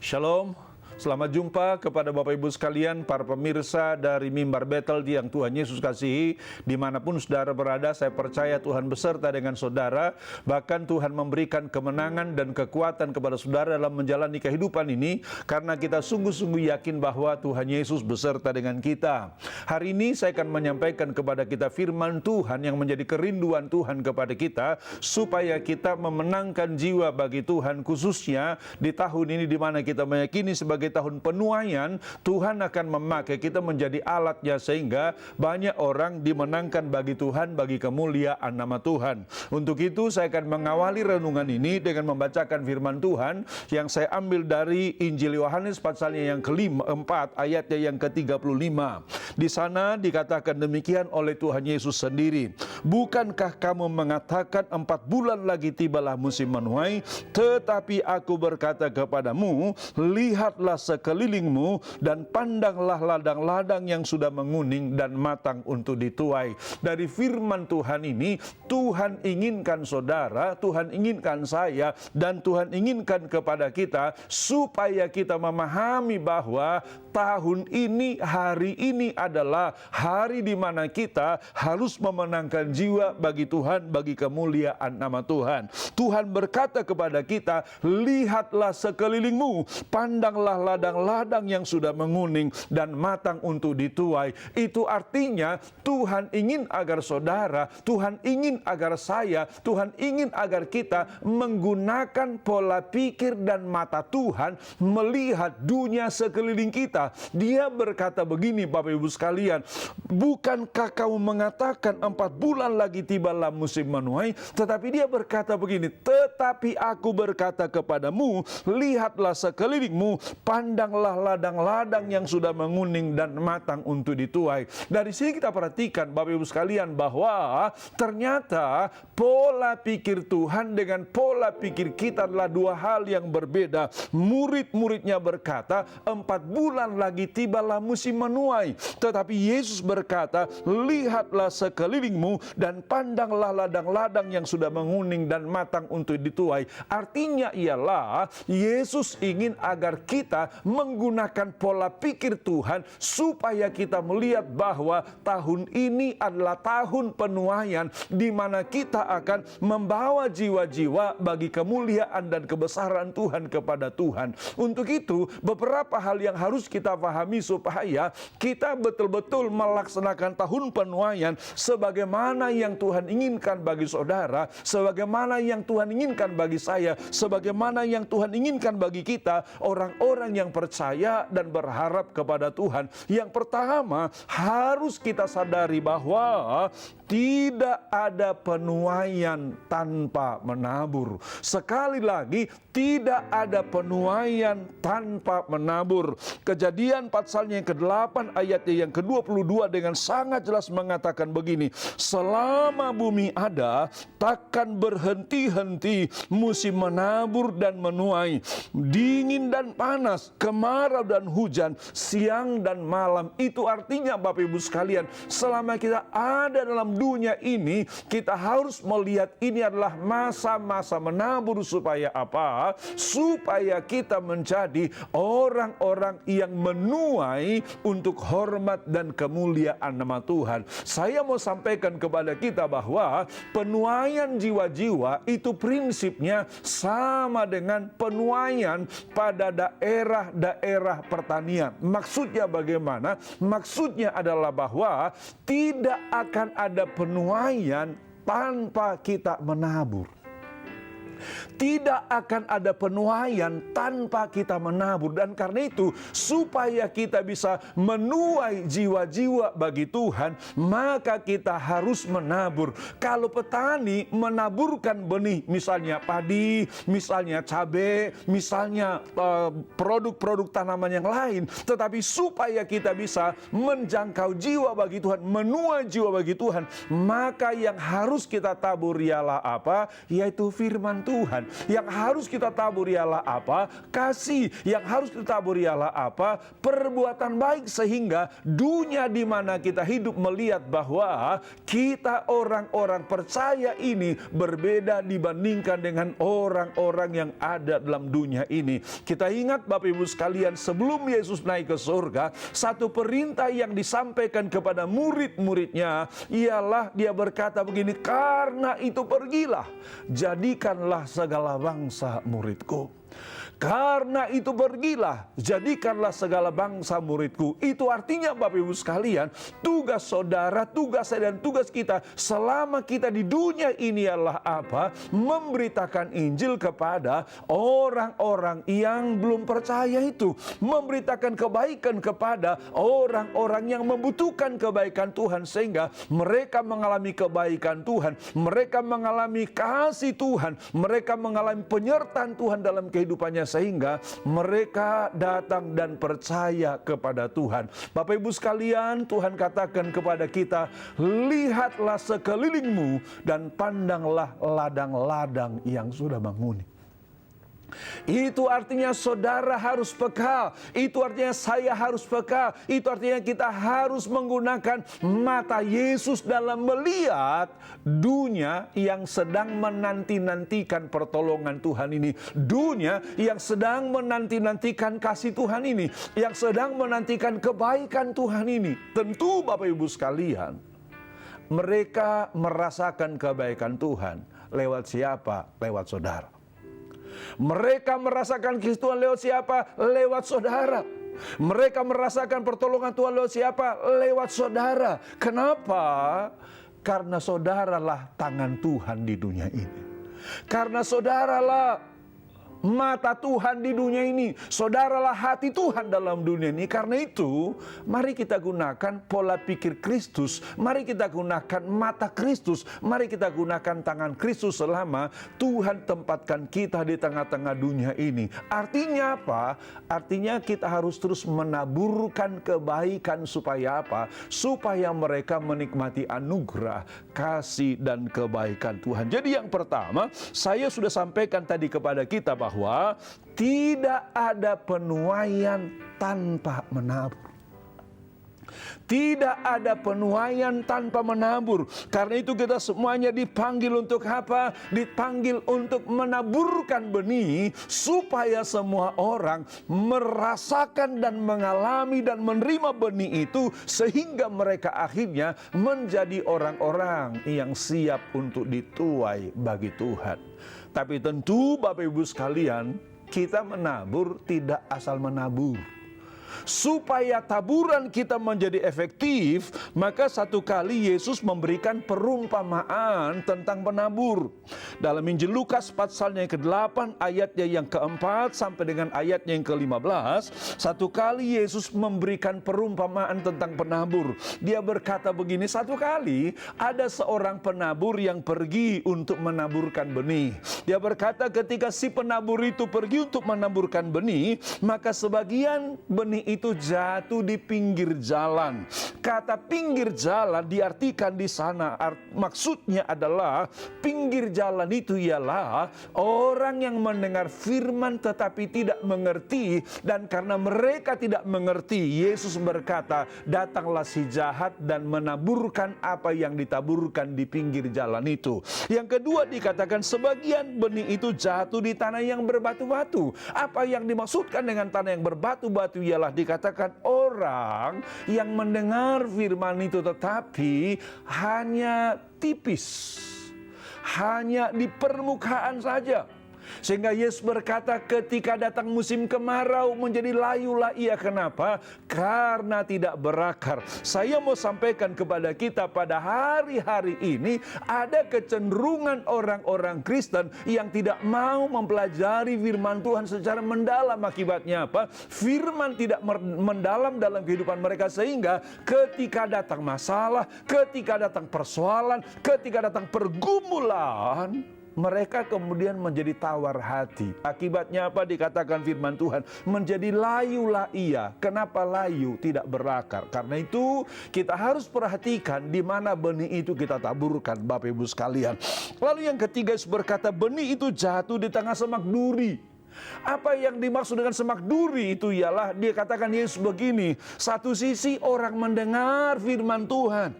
Shalom, selamat jumpa kepada Bapak Ibu sekalian, para pemirsa dari Mimbar Betel yang Tuhan Yesus kasihi. Dimanapun saudara berada, saya percaya Tuhan beserta dengan saudara. Bahkan Tuhan memberikan kemenangan dan kekuatan kepada saudara dalam menjalani kehidupan ini, karena kita sungguh-sungguh yakin bahwa Tuhan Yesus beserta dengan kita. Hari ini saya akan menyampaikan kepada kita firman Tuhan yang menjadi kerinduan Tuhan kepada kita, supaya kita memenangkan jiwa bagi Tuhan, khususnya di tahun ini di mana kita meyakini sebagai tahun penuaian. Tuhan akan memakai kita menjadi alatnya, sehingga banyak orang dimenangkan bagi Tuhan, bagi kemuliaan nama Tuhan. Untuk itu saya akan mengawali renungan ini dengan membacakan firman Tuhan yang saya ambil dari Injil Yohanes pasalnya yang ke-4 ayatnya yang ke-35. Di sana dikatakan demikian oleh Tuhan Yesus sendiri, "Bukankah kamu mengatakan 4 bulan lagi tibalah musim menuai? Tetapi aku berkata kepadamu, lihatlah sekelilingmu dan pandanglah ladang-ladang yang sudah menguning dan matang untuk dituai." Dari firman Tuhan ini, Tuhan inginkan saudara, Tuhan inginkan saya, dan Tuhan inginkan kepada kita supaya kita memahami bahwa tahun ini, hari ini adalah hari di mana kita harus memenangkan jiwa bagi Tuhan, bagi kemuliaan nama Tuhan. Tuhan berkata kepada kita, lihatlah sekelilingmu, pandanglah ladang-ladang yang sudah menguning dan matang untuk dituai. Itu artinya Tuhan ingin agar saudara, Tuhan ingin agar saya, Tuhan ingin agar kita menggunakan pola pikir dan mata Tuhan melihat dunia sekeliling kita. Dia berkata begini, Bapak Ibu sekalian, "Bukankah kamu mengatakan 4 bulan lagi tibalah musim menuai?" Tetapi dia berkata begini, "Tetapi aku berkata kepadamu, lihatlah sekelilingmu, pandanglah ladang-ladang yang sudah menguning dan matang untuk dituai." Dari sini kita perhatikan, Bapak Ibu sekalian, bahwa ternyata pola pikir Tuhan dengan pola pikir kita adalah dua hal yang berbeda. Murid-muridnya berkata, 4 bulan lagi tibalah musim menuai. Tetapi Yesus berkata, lihatlah sekelilingmu dan pandanglah ladang-ladang yang sudah menguning dan matang untuk dituai. Artinya ialah Yesus ingin agar kita menggunakan pola pikir Tuhan supaya kita melihat bahwa tahun ini adalah tahun penuaian, di mana kita akan membawa jiwa-jiwa bagi kemuliaan dan kebesaran Tuhan kepada Tuhan. Untuk itu, beberapa hal yang harus kita pahami supaya kita betul-betul melaksanakan tahun penuaian sebagaimana yang Tuhan inginkan bagi saudara, sebagaimana yang Tuhan inginkan bagi saya, sebagaimana yang Tuhan inginkan bagi kita, orang-orang yang percaya dan berharap kepada Tuhan. Yang pertama, harus kita sadari bahwa tidak ada penuaian tanpa menabur. Sekali lagi, tidak ada penuaian tanpa menabur. Kejadian pasalnya yang ke-8 ayatnya yang ke-22 dengan sangat jelas mengatakan begini, "Selama bumi ada, takkan berhenti-henti musim menabur dan menuai, dingin dan panas, kemarau dan hujan, siang dan malam." Itu artinya, Bapak Ibu sekalian, selama kita ada dalam dunia ini, kita harus melihat ini adalah masa-masa menabur. Supaya apa? Supaya kita menjadi orang-orang yang menuai untuk hormat dan kemuliaan nama Tuhan. Saya mau sampaikan kepada kita bahwa penuaian jiwa-jiwa itu prinsipnya sama dengan penuaian pada daerah-daerah pertanian. Maksudnya bagaimana? Maksudnya adalah bahwa tidak akan ada penuaian tanpa kita menabur. Tidak akan ada penuaian tanpa kita menabur. Dan karena itu, supaya kita bisa menuai jiwa-jiwa bagi Tuhan, maka kita harus menabur. Kalau petani menaburkan benih, misalnya padi, misalnya cabai, misalnya produk-produk tanaman yang lain, tetapi supaya kita bisa menjangkau jiwa bagi Tuhan, menuai jiwa bagi Tuhan, maka yang harus kita tabur ialah apa? Yaitu firman Tuhan. Yang harus kita tabur ialah apa? Kasih. Yang harus kita tabur ialah apa? Perbuatan baik, sehingga dunia di mana kita hidup melihat bahwa kita orang-orang percaya ini berbeda dibandingkan dengan orang-orang yang ada dalam dunia ini. Kita ingat Bapak Ibu sekalian, sebelum Yesus naik ke surga, satu perintah yang disampaikan kepada murid-muridnya ialah dia berkata begini, karena itu pergilah, jadikanlah segala bangsa muridku. Karena itu pergilah, jadikanlah segala bangsa muridku. Itu artinya Bapak Ibu sekalian, tugas saudara, tugas saya dan tugas kita selama kita di dunia ini adalah apa? Memberitakan Injil kepada orang-orang yang belum percaya itu. Memberitakan kebaikan kepada orang-orang yang membutuhkan kebaikan Tuhan, sehingga mereka mengalami kebaikan Tuhan, mereka mengalami kasih Tuhan, mereka mengalami penyertaan Tuhan dalam kehidupannya, sehingga mereka datang dan percaya kepada Tuhan. Bapak Ibu sekalian, Tuhan katakan kepada kita, lihatlah sekelilingmu dan pandanglah ladang-ladang yang sudah menghuni. Itu artinya saudara harus peka. Itu artinya saya harus peka. Itu artinya kita harus menggunakan mata Yesus dalam melihat dunia yang sedang menanti-nantikan pertolongan Tuhan ini. Dunia yang sedang menanti-nantikan kasih Tuhan ini, yang sedang menantikan kebaikan Tuhan ini. Tentu Bapak Ibu sekalian, mereka merasakan kebaikan Tuhan lewat siapa? Lewat saudara. Mereka merasakan kasih Tuhan lewat siapa? Lewat saudara. Mereka merasakan pertolongan Tuhan lewat siapa? Lewat saudara. Kenapa? Karena saudaralah tangan Tuhan di dunia ini. Karena saudaralah mata Tuhan di dunia ini. Saudaralah hati Tuhan dalam dunia ini. Karena itu, mari kita gunakan pola pikir Kristus. Mari kita gunakan mata Kristus. Mari kita gunakan tangan Kristus selama Tuhan tempatkan kita di tengah-tengah dunia ini. Artinya apa? Artinya kita harus terus menaburkan kebaikan supaya apa? Supaya mereka menikmati anugerah, kasih, dan kebaikan Tuhan. Jadi yang pertama, saya sudah sampaikan tadi kepada kita bahwa tidak ada penuaian tanpa menabur. Tidak ada penuaian tanpa menabur. Karena itu kita semuanya dipanggil untuk apa? Dipanggil untuk menaburkan benih, supaya semua orang merasakan dan mengalami dan menerima benih itu, sehingga mereka akhirnya menjadi orang-orang yang siap untuk dituai bagi Tuhan. Tapi tentu Bapak Ibu sekalian, kita menabur tidak asal menabur. Supaya taburan kita menjadi efektif, maka satu kali Yesus memberikan perumpamaan tentang penabur. Dalam Injil Lukas pasalnya yang ke-8 ayatnya yang ke-4 sampai dengan ayatnya yang ke-15, satu kali Yesus memberikan perumpamaan tentang penabur. Dia berkata begini, satu kali ada seorang penabur yang pergi untuk menaburkan benih. Dia berkata ketika si penabur itu pergi untuk menaburkan benih, maka sebagian benih itu jatuh di pinggir jalan. Kata pinggir jalan diartikan di sana maksudnya adalah pinggir jalan itu ialah orang yang mendengar firman tetapi tidak mengerti, dan karena mereka tidak mengerti, Yesus berkata, datanglah si jahat dan menaburkan apa yang ditaburkan di pinggir jalan itu. Yang kedua dikatakan sebagian benih itu jatuh di tanah yang berbatu-batu. Apa yang dimaksudkan dengan tanah yang berbatu-batu ialah dikatakan orang yang mendengar firman itu tetapi hanya tipis, hanya di permukaan saja. Sehingga Yesus berkata ketika datang musim kemarau menjadi layulah ia. Kenapa? Karena tidak berakar. Saya mau sampaikan kepada kita pada hari-hari ini ada kecenderungan orang-orang Kristen yang tidak mau mempelajari firman Tuhan secara mendalam. Akibatnya apa? Firman tidak mendalam dalam kehidupan mereka, sehingga ketika datang masalah, ketika datang persoalan, ketika datang pergumulan, mereka kemudian menjadi tawar hati. Akibatnya apa? Dikatakan firman Tuhan, menjadi layulah ia. Kenapa layu? Tidak berakar. Karena itu kita harus perhatikan di mana benih itu kita taburkan, Bapak Ibu sekalian. Lalu yang ketiga berkata, benih itu jatuh di tengah semak duri. Apa yang dimaksud dengan semak duri itu ialah, dia katakan Yesus begini, satu sisi orang mendengar firman Tuhan,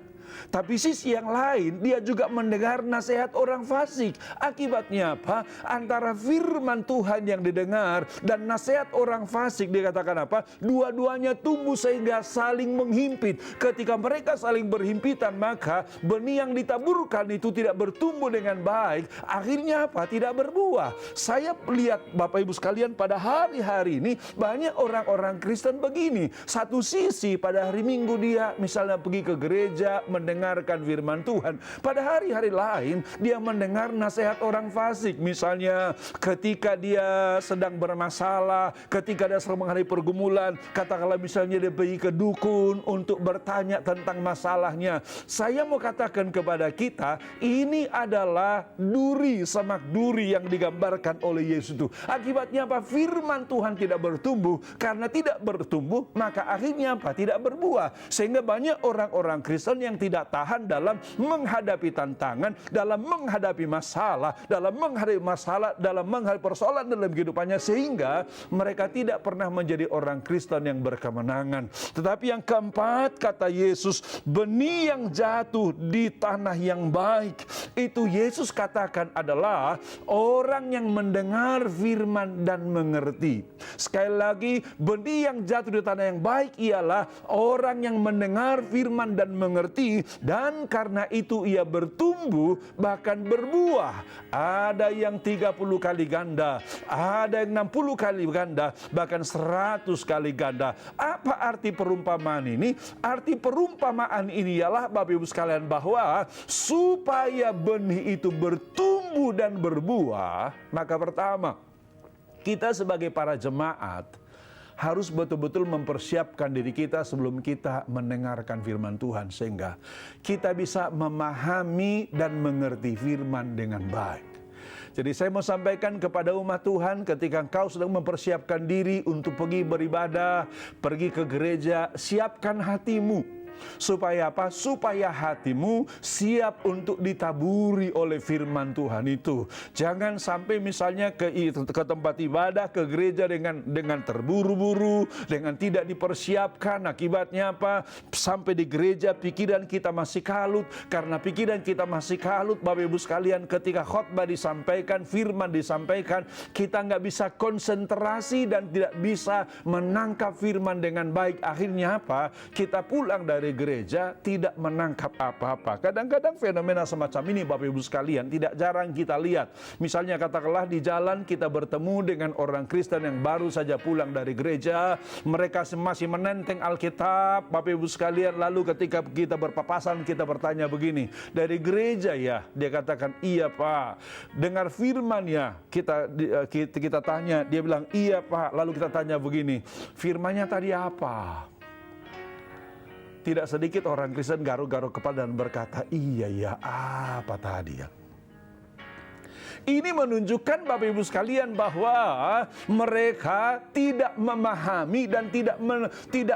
tapi sisi yang lain dia juga mendengar nasihat orang fasik. Akibatnya apa? Antara firman Tuhan yang didengar dan nasihat orang fasik, dikatakan apa? Dua-duanya tumbuh sehingga saling menghimpit. Ketika mereka saling berhimpitan, maka benih yang ditaburkan itu tidak bertumbuh dengan baik. Akhirnya apa? Tidak berbuah. Saya lihat Bapak Ibu sekalian, pada hari-hari ini banyak orang-orang Kristen begini. Satu sisi pada hari Minggu dia misalnya pergi ke gereja, mendengarkan firman Tuhan. Pada hari-hari lain dia mendengar nasihat orang fasik. Misalnya ketika dia sedang bermasalah, ketika dia sedang menghadapi pergumulan, katakanlah misalnya dia pergi ke dukun untuk bertanya tentang masalahnya. Saya mau katakan kepada kita, ini adalah duri, semak duri yang digambarkan oleh Yesus itu. Akibatnya apa? Firman Tuhan tidak bertumbuh. Karena tidak bertumbuh, maka akhirnya apa? Tidak berbuah. Sehingga banyak orang-orang Kristen yang tidak tahan dalam menghadapi tantangan, dalam menghadapi masalah, dalam menghadapi persoalan dalam kehidupannya, sehingga mereka tidak pernah menjadi orang Kristen yang berkemenangan. Tetapi yang keempat, kata Yesus, benih yang jatuh di tanah yang baik, itu Yesus katakan adalah orang yang mendengar firman dan mengerti. Sekali lagi, benih yang jatuh di tanah yang baik ialah orang yang mendengar firman dan mengerti, dan karena itu ia bertumbuh bahkan berbuah. Ada yang 30 kali ganda, ada yang 60 kali ganda, bahkan 100 kali ganda. Apa arti perumpamaan ini? Arti perumpamaan ini ialah, Bapak Ibu sekalian, bahwa supaya benih itu bertumbuh dan berbuah, maka pertama, kita sebagai para jemaat harus betul-betul mempersiapkan diri kita sebelum kita mendengarkan firman Tuhan, sehingga kita bisa memahami dan mengerti firman dengan baik. Jadi saya mau sampaikan kepada umat Tuhan, ketika engkau sedang mempersiapkan diri untuk pergi beribadah, pergi ke gereja, siapkan hatimu. Supaya apa? Supaya hatimu siap untuk ditaburi oleh firman Tuhan itu. Jangan sampai misalnya ke tempat ibadah, ke gereja dengan terburu-buru, dengan tidak dipersiapkan. Akibatnya apa? Sampai di gereja pikiran kita masih kalut. Karena pikiran kita masih kalut, Bapak Ibu sekalian, ketika khotbah disampaikan, firman disampaikan, kita nggak bisa konsentrasi dan tidak bisa menangkap firman dengan baik. Akhirnya apa? Kita pulang dari gereja tidak menangkap apa-apa. Kadang-kadang fenomena semacam ini, Bapak Ibu sekalian, tidak jarang kita lihat. Misalnya katakanlah di jalan kita bertemu dengan orang Kristen yang baru saja pulang dari gereja, mereka masih menenteng Alkitab, Bapak Ibu sekalian. Lalu ketika kita berpapasan, kita bertanya begini, dari gereja ya? Dia katakan, iya Pak. Dengar firman ya? Kita tanya, dia bilang iya Pak. Lalu kita tanya begini, firmannya tadi apa? Tidak sedikit orang Kristen garuk-garuk kepala dan berkata, iya ya, apa tadi ya? Ini menunjukkan, Bapak Ibu sekalian, bahwa mereka tidak memahami dan tidak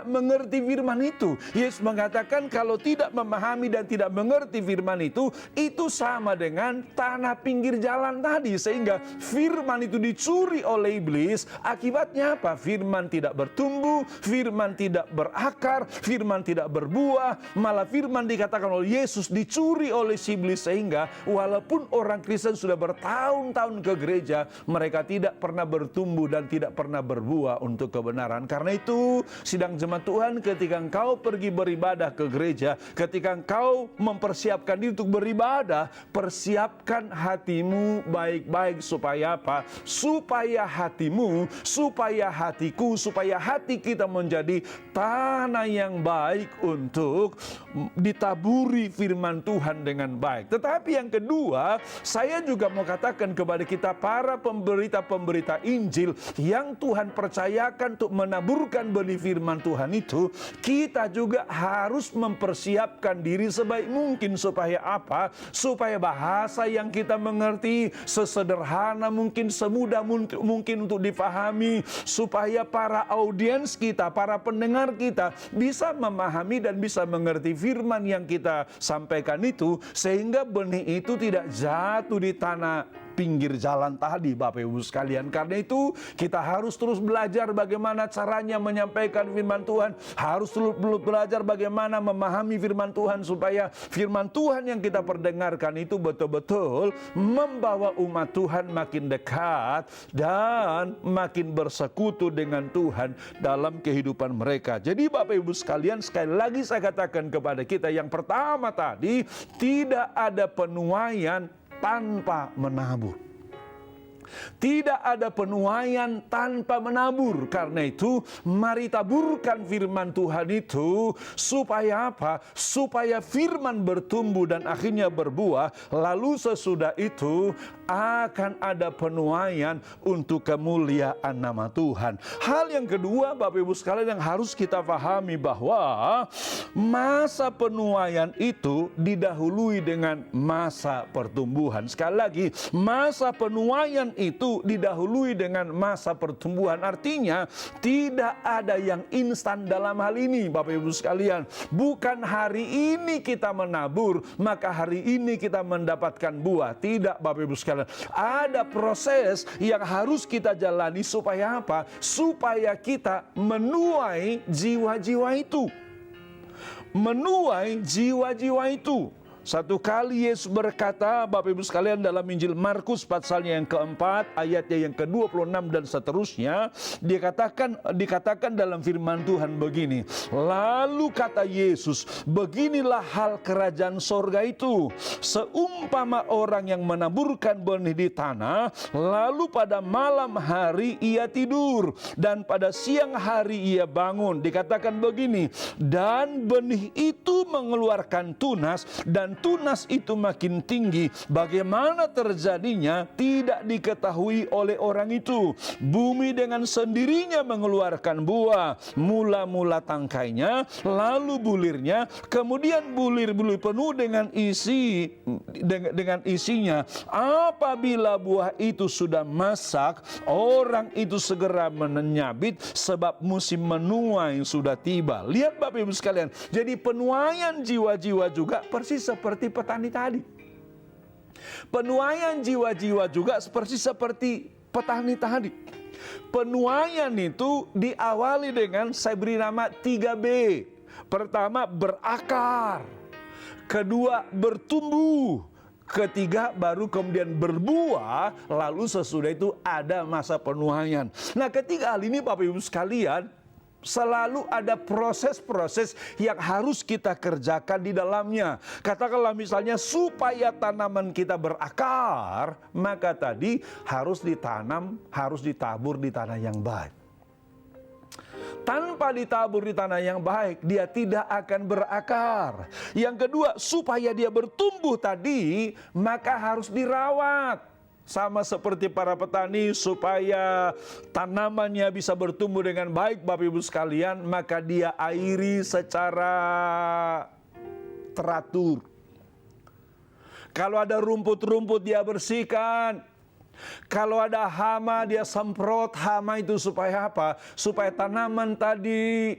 mengerti firman itu. Yesus mengatakan kalau tidak memahami dan tidak mengerti firman itu sama dengan tanah pinggir jalan tadi. Sehingga firman itu dicuri oleh iblis. Akibatnya apa? Firman tidak bertumbuh, firman tidak berakar, firman tidak berbuah. Malah firman dikatakan oleh Yesus dicuri oleh si iblis. Sehingga walaupun orang Kristen sudah bertahun-tahun ke gereja, mereka tidak pernah bertumbuh dan tidak pernah berbuah untuk kebenaran. Karena itu, sidang jemaat Tuhan, ketika engkau pergi beribadah ke gereja, ketika engkau mempersiapkan diri untuk beribadah, persiapkan hatimu baik-baik. Supaya apa? Supaya hatimu, supaya hatiku, supaya hati kita menjadi tanah yang baik untuk ditaburi firman Tuhan dengan baik. Tetapi yang kedua, saya juga mau katakan katakan kepada kita, para pemberita-pemberita Injil yang Tuhan percayakan untuk menaburkan benih firman Tuhan itu, kita juga harus mempersiapkan diri sebaik mungkin. Supaya apa? Supaya bahasa yang kita mengerti sesederhana mungkin, semudah mungkin untuk difahami, supaya para audiens kita, para pendengar kita bisa memahami dan bisa mengerti firman yang kita sampaikan itu, sehingga benih itu tidak jatuh di tanah pinggir jalan tadi, Bapak Ibu sekalian. Karena itu kita harus terus belajar bagaimana caranya menyampaikan firman Tuhan, harus terus belajar bagaimana memahami firman Tuhan, supaya firman Tuhan yang kita perdengarkan itu betul-betul membawa umat Tuhan makin dekat dan makin bersekutu dengan Tuhan dalam kehidupan mereka. Jadi Bapak Ibu sekalian, sekali lagi saya katakan kepada kita, yang pertama tadi, tidak ada penuaian tanpa menabur. Tidak ada penuaian tanpa menabur. Karena itu, mari taburkan firman Tuhan itu. Supaya apa? Supaya firman bertumbuh dan akhirnya berbuah. Lalu sesudah itu akan ada penuaian untuk kemuliaan nama Tuhan. Hal yang kedua, Bapak Ibu sekalian, yang harus kita pahami bahwa masa penuaian itu didahului dengan masa pertumbuhan. Sekali lagi, masa penuaian itu didahului dengan masa pertumbuhan. Artinya tidak ada yang instan dalam hal ini, Bapak Ibu sekalian. Bukan hari ini kita menabur maka hari ini kita mendapatkan buah. Tidak, Bapak Ibu sekalian. Ada proses yang harus kita jalani. Supaya apa? Supaya kita menuai jiwa-jiwa itu. Menuai jiwa-jiwa itu. Satu kali Yesus berkata, Bapak Ibu sekalian, dalam Injil Markus pasalnya yang keempat, ayatnya yang ke-26 dan seterusnya, dikatakan dalam firman Tuhan begini. Lalu kata Yesus, beginilah hal kerajaan sorga itu. Seumpama orang yang menaburkan benih di tanah, lalu pada malam hari ia tidur, dan pada siang hari ia bangun. Dikatakan begini, dan benih itu mengeluarkan tunas, dan tunas itu makin tinggi. Bagaimana terjadinya tidak diketahui oleh orang itu. Bumi dengan sendirinya mengeluarkan buah, mula-mula tangkainya, lalu bulirnya, kemudian bulir-bulir penuh dengan isinya. Apabila buah itu sudah masak, orang itu segera menyabit, sebab musim menuai sudah tiba. Lihat Bapak Ibu sekalian, jadi penuaian jiwa-jiwa juga persis seperti petani tadi. Penuaian jiwa-jiwa juga seperti petani tadi. Penuaian itu diawali dengan, saya beri nama 3B. Pertama, berakar. Kedua, bertumbuh. Ketiga, baru kemudian berbuah. Lalu sesudah itu ada masa penuaian. Nah, ketiga hal ini Bapak Ibu sekalian, selalu ada proses-proses yang harus kita kerjakan di dalamnya. Katakanlah misalnya supaya tanaman kita berakar, maka tadi harus ditanam, harus ditabur di tanah yang baik. Tanpa ditabur di tanah yang baik, dia tidak akan berakar. Yang kedua, supaya dia bertumbuh tadi, maka harus dirawat. Sama seperti para petani, supaya tanamannya bisa bertumbuh dengan baik, Bapak Ibu sekalian, maka dia airi secara teratur. Kalau ada rumput-rumput dia bersihkan. Kalau ada hama dia semprot hama itu. Supaya apa? Supaya tanaman tadi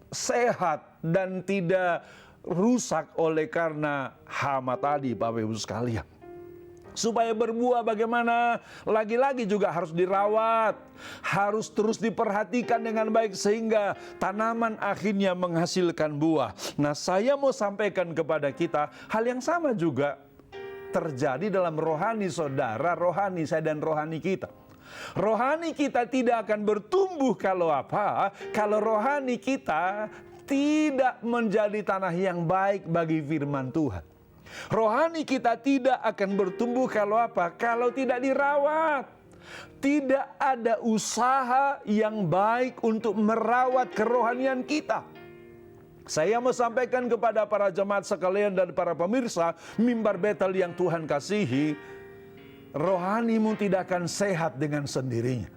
sehat dan tidak rusak oleh karena hama tadi, Bapak Ibu sekalian. Supaya berbuah bagaimana? Lagi-lagi juga harus dirawat. Harus terus diperhatikan dengan baik sehingga tanaman akhirnya menghasilkan buah. Nah, saya mau sampaikan kepada kita, hal yang sama juga terjadi dalam rohani saudara, rohani saya dan rohani kita. Rohani kita tidak akan bertumbuh kalau apa? Kalau rohani kita tidak menjadi tanah yang baik bagi firman Tuhan. Rohani kita tidak akan bertumbuh kalau apa? Kalau tidak dirawat. Tidak ada usaha yang baik untuk merawat kerohanian kita. Saya mau sampaikan kepada para jemaat sekalian dan para pemirsa Mimbar Betel yang Tuhan kasihi, rohanimu tidak akan sehat dengan sendirinya.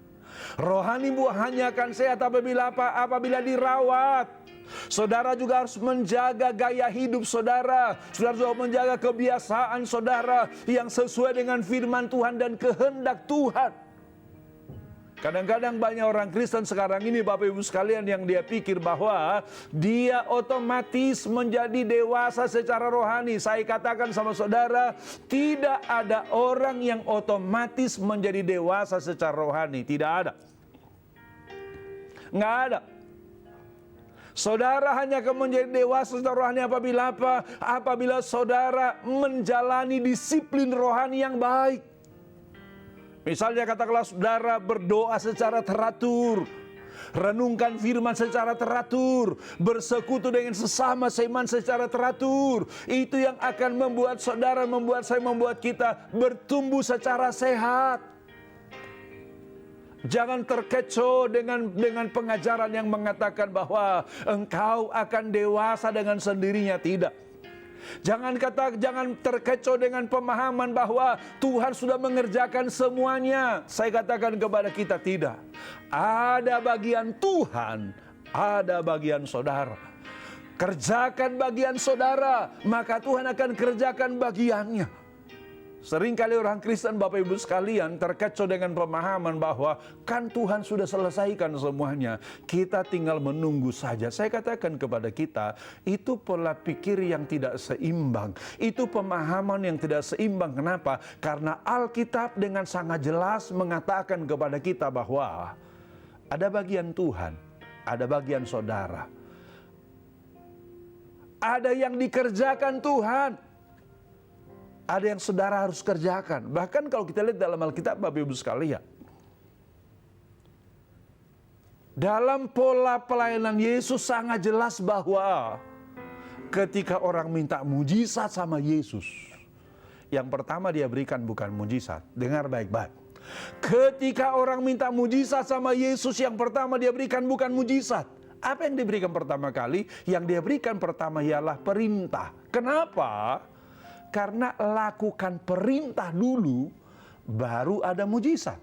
Rohanimu hanya akan sehat apabila apa? Apabila dirawat. Saudara juga harus menjaga gaya hidup saudara. Saudara juga menjaga kebiasaan saudara yang sesuai dengan firman Tuhan dan kehendak Tuhan. Kadang-kadang banyak orang Kristen sekarang ini, Bapak Ibu sekalian, yang dia pikir bahwa dia otomatis menjadi dewasa secara rohani. Saya katakan sama saudara, tidak ada orang yang otomatis menjadi dewasa secara rohani. Tidak ada. Nggak ada. Saudara hanya akan menjadi dewasa secara rohani apabila apa? Apabila saudara menjalani disiplin rohani yang baik. Misalnya katakanlah saudara berdoa secara teratur, renungkan firman secara teratur, bersekutu dengan sesama seiman secara teratur. Itu yang akan membuat saudara, membuat saya, membuat kita bertumbuh secara sehat. Jangan terkecoh dengan pengajaran yang mengatakan bahwa engkau akan dewasa dengan sendirinya. Tidak. Jangan terkecoh dengan pemahaman bahwa Tuhan sudah mengerjakan semuanya. Saya katakan kepada kita, tidak. Ada bagian Tuhan, ada bagian saudara. Kerjakan bagian saudara, maka Tuhan akan kerjakan bagiannya. Seringkali orang Kristen, Bapak Ibu sekalian, terkecoh dengan pemahaman bahwa kan Tuhan sudah selesaikan semuanya, kita tinggal menunggu saja. Saya katakan kepada kita, itu pola pikir yang tidak seimbang. Itu pemahaman yang tidak seimbang. Kenapa? Karena Alkitab dengan sangat jelas mengatakan kepada kita bahwa ada bagian Tuhan, ada bagian saudara. Ada yang dikerjakan Tuhan, ada yang saudara harus kerjakan. Bahkan kalau kita lihat dalam Alkitab, Bapak Ibu sekalian, dalam pola pelayanan Yesus sangat jelas bahwa ketika orang minta mujizat sama Yesus, yang pertama dia berikan bukan mujizat. Dengar baik-baik. Ketika orang minta mujizat sama Yesus, yang pertama dia berikan bukan mujizat. Apa yang diberikan pertama kali? Yang dia berikan pertama ialah perintah. Kenapa? Karena lakukan perintah dulu, baru ada mujizat.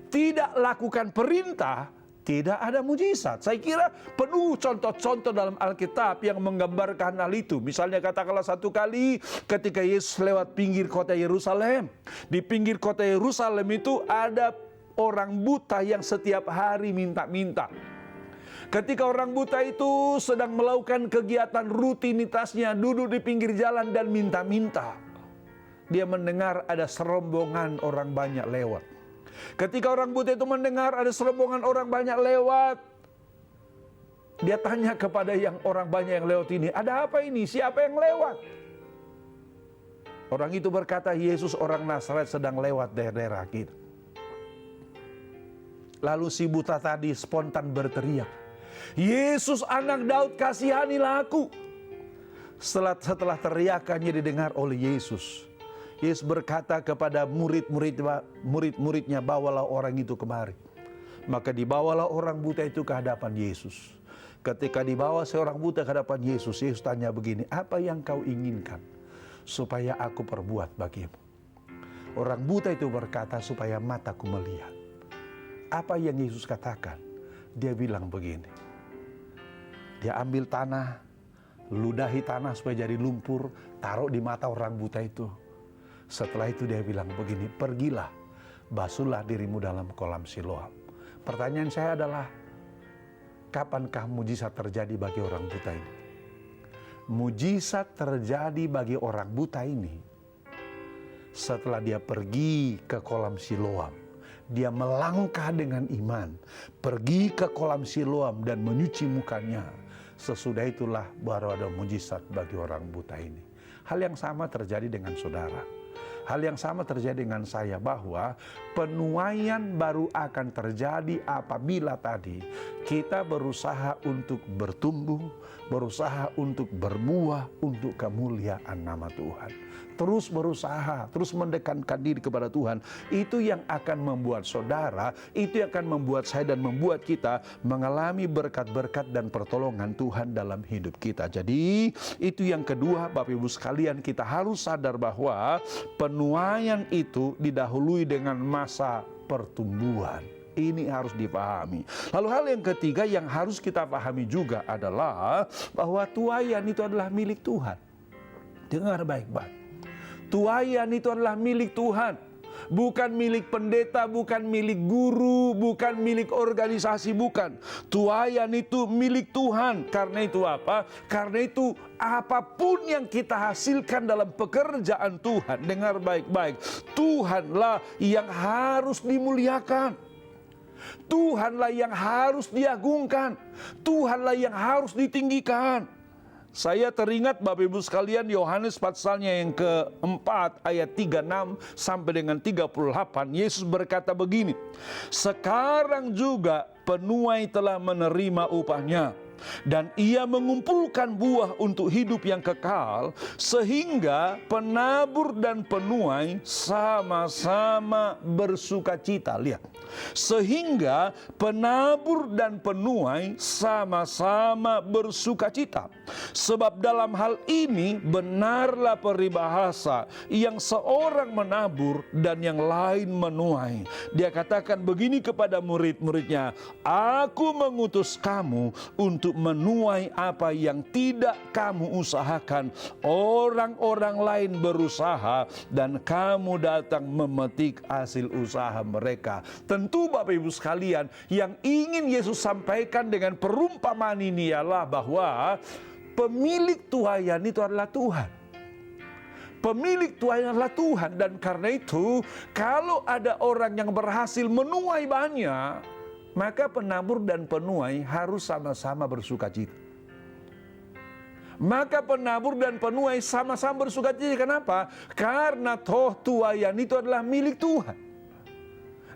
Tidak lakukan perintah, tidak ada mujizat. Saya kira penuh contoh-contoh dalam Alkitab yang menggambarkan hal itu. Misalnya katakanlah satu kali ketika Yesus lewat pinggir kota Yerusalem. Di pinggir kota Yerusalem itu ada orang buta yang setiap hari minta-minta. Ketika orang buta itu sedang melakukan kegiatan rutinitasnya, duduk di pinggir jalan dan minta-minta, dia mendengar ada serombongan orang banyak lewat. Ketika orang buta itu mendengar ada serombongan orang banyak lewat, dia tanya kepada yang orang banyak yang lewat ini, ada apa ini? Siapa yang lewat? Orang itu berkata, Yesus orang Nazaret sedang lewat daerah kita. Lalu si buta tadi spontan berteriak, Yesus anak Daud, kasihanilah aku. Setelah teriakannya didengar oleh Yesus, Yesus berkata kepada murid-muridnya, bawalah orang itu kemari. Maka dibawalah orang buta itu ke hadapan Yesus. Ketika dibawa seorang buta ke hadapan Yesus, Yesus tanya begini, apa yang kau inginkan supaya aku perbuat bagimu? Orang buta itu berkata, supaya mataku melihat. Apa yang Yesus katakan? Dia bilang begini, dia ambil tanah, ludahi tanah supaya jadi lumpur, taruh di mata orang buta itu. Setelah itu dia bilang begini, pergilah, basuhlah dirimu dalam kolam Siloam. Pertanyaan saya adalah, kapankah mujizat terjadi bagi orang buta ini? Mujizat terjadi bagi orang buta ini setelah dia pergi ke kolam Siloam. Dia melangkah dengan iman, pergi ke kolam Siloam dan menyuci mukanya. Sesudah itulah baru ada mujizat bagi orang buta ini. Hal yang sama terjadi dengan saudara. Hal yang sama terjadi dengan saya, bahwa penuaian baru akan terjadi apabila tadi kita berusaha untuk bertumbuh, berusaha untuk berbuah untuk kemuliaan nama Tuhan. Terus berusaha, terus mendekatkan diri kepada Tuhan. Itu yang akan membuat saudara, itu yang akan membuat saya dan membuat kita mengalami berkat-berkat dan pertolongan Tuhan dalam hidup kita. Jadi itu yang kedua, Bapak Ibu sekalian, kita harus sadar bahwa penuaian penuaian itu didahului dengan masa pertumbuhan. Ini harus dipahami. Lalu hal yang ketiga yang harus kita pahami juga adalah bahwa tuaian itu adalah milik Tuhan. Dengar baik-baik. Tuaian itu adalah milik Tuhan. Bukan milik pendeta, bukan milik guru, bukan milik organisasi, bukan. Tuaian itu milik Tuhan. Karena itu apa? Karena itu apapun yang kita hasilkan dalam pekerjaan Tuhan, dengar baik-baik, Tuhanlah yang harus dimuliakan. Tuhanlah yang harus diagungkan. Tuhanlah yang harus ditinggikan. Saya teringat Bapak Ibu sekalian, Yohanes pasalnya yang keempat ayat 36 sampai dengan 38. Yesus berkata begini, sekarang juga penuai telah menerima upahnya, dan ia mengumpulkan buah untuk hidup yang kekal, sehingga penabur dan penuai sama-sama bersukacita. Lihat, sehingga penabur dan penuai sama-sama bersukacita. Sebab dalam hal ini benarlah peribahasa, yang seorang menabur dan yang lain menuai. Dia katakan begini kepada murid-muridnya, aku mengutus kamu untuk menuai apa yang tidak kamu usahakan. Orang-orang lain berusaha dan kamu datang memetik hasil usaha mereka. Tentu Bapak Ibu sekalian, yang ingin Yesus sampaikan dengan perumpamaan ini ialah bahwa pemilik tuaian itu adalah Tuhan. Pemilik tuaian adalah Tuhan, dan karena itu kalau ada orang yang berhasil menuai banyak, maka penabur dan penuai harus sama-sama bersukacita. Maka penabur dan penuai sama-sama bersukacita. Kenapa? Karena toh tuaian itu adalah milik Tuhan.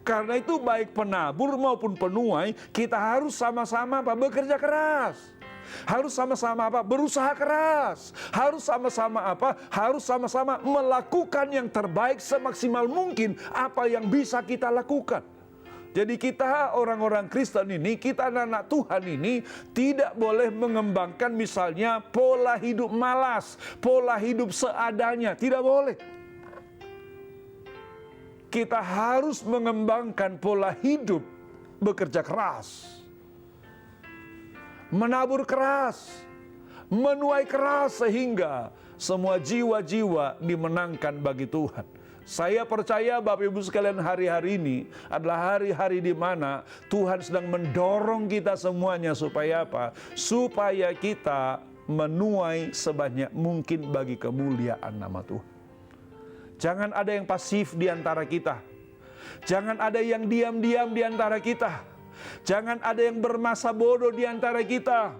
Karena itu baik penabur maupun penuai, kita harus sama-sama bekerja keras. Harus sama-sama berusaha keras. Harus sama-sama Harus sama-sama melakukan yang terbaik semaksimal mungkin apa yang bisa kita lakukan. Jadi kita orang-orang Kristen ini, kita anak-anak Tuhan ini tidak boleh mengembangkan misalnya pola hidup malas, pola hidup seadanya, tidak boleh. Kita harus mengembangkan pola hidup bekerja keras, menabur keras, menuai keras, sehingga semua jiwa-jiwa dimenangkan bagi Tuhan. Saya percaya Bapak Ibu sekalian, hari-hari ini adalah hari-hari di mana Tuhan sedang mendorong kita semuanya supaya apa? Supaya kita menuai sebanyak mungkin bagi kemuliaan nama Tuhan. Jangan ada yang pasif di antara kita. Jangan ada yang diam-diam di antara kita. Jangan ada yang bermasa bodoh di antara kita.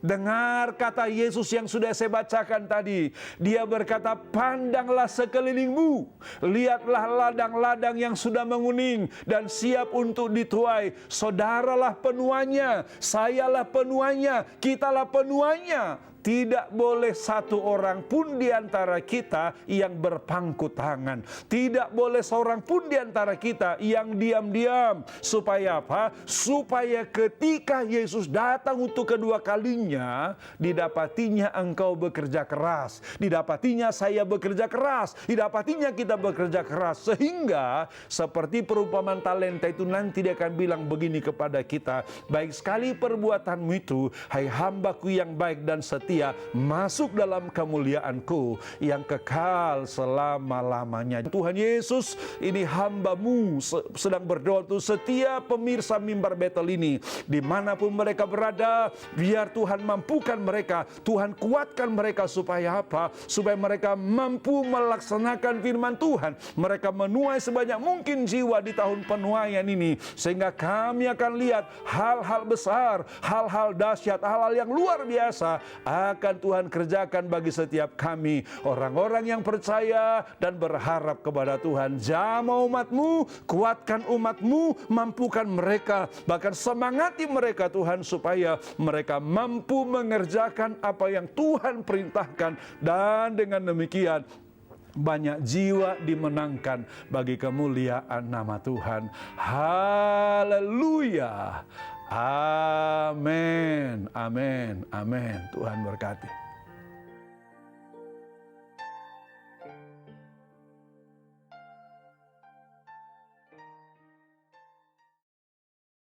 Dengar kata Yesus yang sudah saya bacakan tadi. Dia berkata, pandanglah sekelilingmu, lihatlah ladang-ladang yang sudah menguning dan siap untuk dituai. Saudaralah penuainya, sayalah penuainya, kitalah penuainya. Tidak boleh satu orang pun di antara kita yang berpangku tangan. Tidak boleh seorang pun di antara kita yang diam-diam. Supaya apa? Supaya ketika Yesus datang untuk kedua kalinya, didapatinya engkau bekerja keras. Didapatinya saya bekerja keras. Didapatinya kita bekerja keras. Sehingga seperti perumpamaan talenta itu, nanti dia akan bilang begini kepada kita, baik sekali perbuatanmu itu, hai hambaku yang baik dan setia, masuk dalam kemuliaanku yang kekal selama-lamanya. Tuhan Yesus, ini hamba-Mu sedang berdoa untuk setiap pemirsa Mimbar Betel ini, dimanapun mereka berada, biar Tuhan mampukan mereka, Tuhan kuatkan mereka supaya apa? Supaya mereka mampu melaksanakan firman Tuhan, mereka menuai sebanyak mungkin jiwa di tahun penuaian ini, sehingga kami akan lihat hal-hal besar, hal-hal dahsyat, hal-hal yang luar biasa akan Tuhan kerjakan bagi setiap kami, orang-orang yang percaya dan berharap kepada Tuhan. Jamah umat-Mu, kuatkan umat-Mu, mampukan mereka, bahkan semangati mereka Tuhan, supaya mereka mampu mengerjakan apa yang Tuhan perintahkan, dan dengan demikian banyak jiwa dimenangkan bagi kemuliaan nama Tuhan. Haleluya. Amin, amin, amin. Tuhan berkati.